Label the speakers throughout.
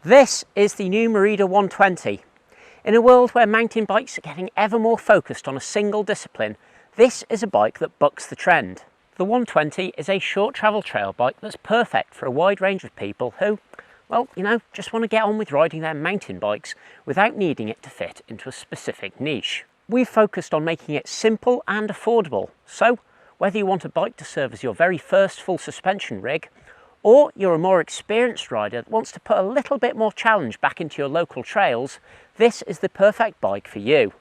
Speaker 1: This is the new MERIDA 120. In a world where mountain bikes are getting ever more focused on a single discipline, this is a bike that bucks the trend. The 120 is a short travel trail bike that's perfect for a wide range of people who, well, just want to get on with riding their mountain bikes without needing it to fit into a specific niche. We've focused on making it simple and affordable, so whether you want a bike to serve as your very first full suspension rig, or you're a more experienced rider that wants to put a little bit more challenge back into your local trails, this is the perfect bike for you.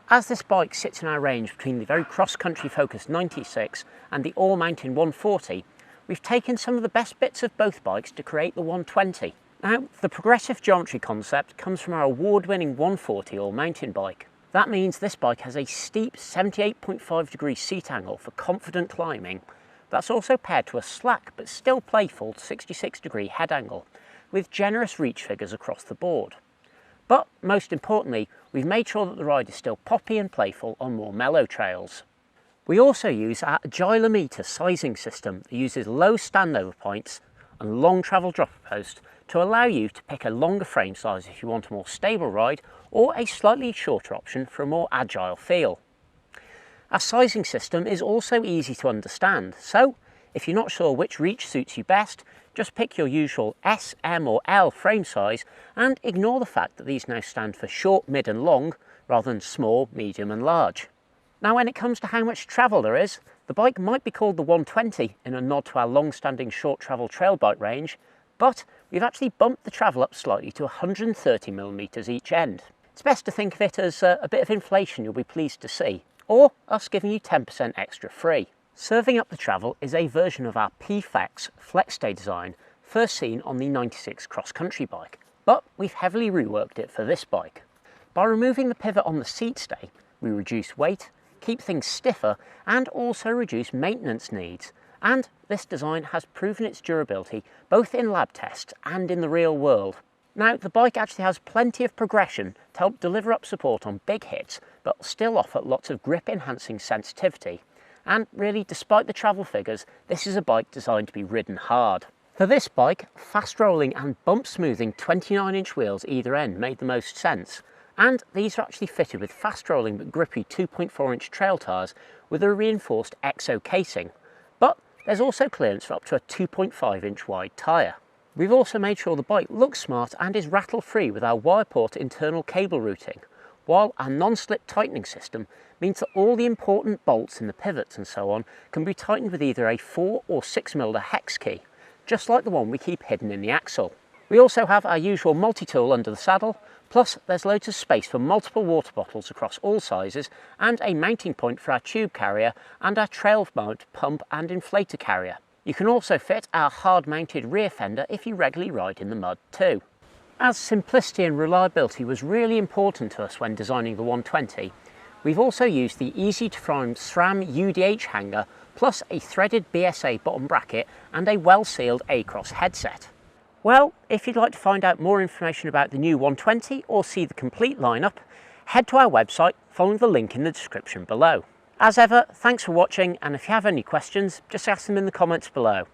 Speaker 1: As this bike sits in our range between the very cross-country focused 96 and the all-mountain 140, we've taken some of the best bits of both bikes to create the 120. Now, the progressive geometry concept comes from our award-winning 140 all-mountain bike. That means this bike has a steep 78.5 degree seat angle for confident climbing. That's also paired to a slack but still playful 66 degree head angle with generous reach figures across the board. But most importantly, we've made sure that the ride is still poppy and playful on more mellow trails. We also use our agilometer sizing system that uses low standover points and long travel dropper post to allow you to pick a longer frame size if you want a more stable ride or a slightly shorter option for a more agile feel. Our sizing system is also easy to understand, so if you're not sure which reach suits you best, just pick your usual S, M or L frame size and ignore the fact that these now stand for short, mid and long rather than small, medium and large. Now when it comes to how much travel there is, the bike might be called the 120 in a nod to our long-standing short travel trail bike range, but we've actually bumped the travel up slightly to 130mm each end. It's best to think of it as a bit of inflation you'll be pleased to see, or us giving you 10% extra free. Serving up the travel is a version of our P-Flex FlexStay design, first seen on the 96 cross-country bike, but we've heavily reworked it for this bike. By removing the pivot on the seat stay, we reduce weight, keep things stiffer and also reduce maintenance needs, and this design has proven its durability both in lab tests and in the real world. Now, the bike actually has plenty of progression to help deliver up support on big hits, but still offer lots of grip enhancing sensitivity. And really, despite the travel figures, this is a bike designed to be ridden hard. For this bike, fast rolling and bump smoothing 29-inch wheels either end made the most sense. And these are actually fitted with fast rolling but grippy 2.4-inch trail tyres with a reinforced EXO casing. But there's also clearance for up to a 2.5-inch wide tyre. We've also made sure the bike looks smart and is rattle-free with our Wireport internal cable routing, while our non-slip tightening system means that all the important bolts in the pivots and so on can be tightened with either a 4 or 6mm hex key, just like the one we keep hidden in the axle. We also have our usual multi-tool under the saddle, plus there's loads of space for multiple water bottles across all sizes and a mounting point for our tube carrier and our trail mount pump and inflator carrier. You can also fit our hard-mounted rear fender if you regularly ride in the mud too. As simplicity and reliability was really important to us when designing the 120, we've also used the easy-to-find SRAM UDH hanger plus a threaded BSA bottom bracket and a well-sealed A-Cross headset. Well, if you'd like to find out more information about the new 120 or see the complete lineup, head to our website following the link in the description below. As ever, thanks for watching, and if you have any questions, just ask them in the comments below.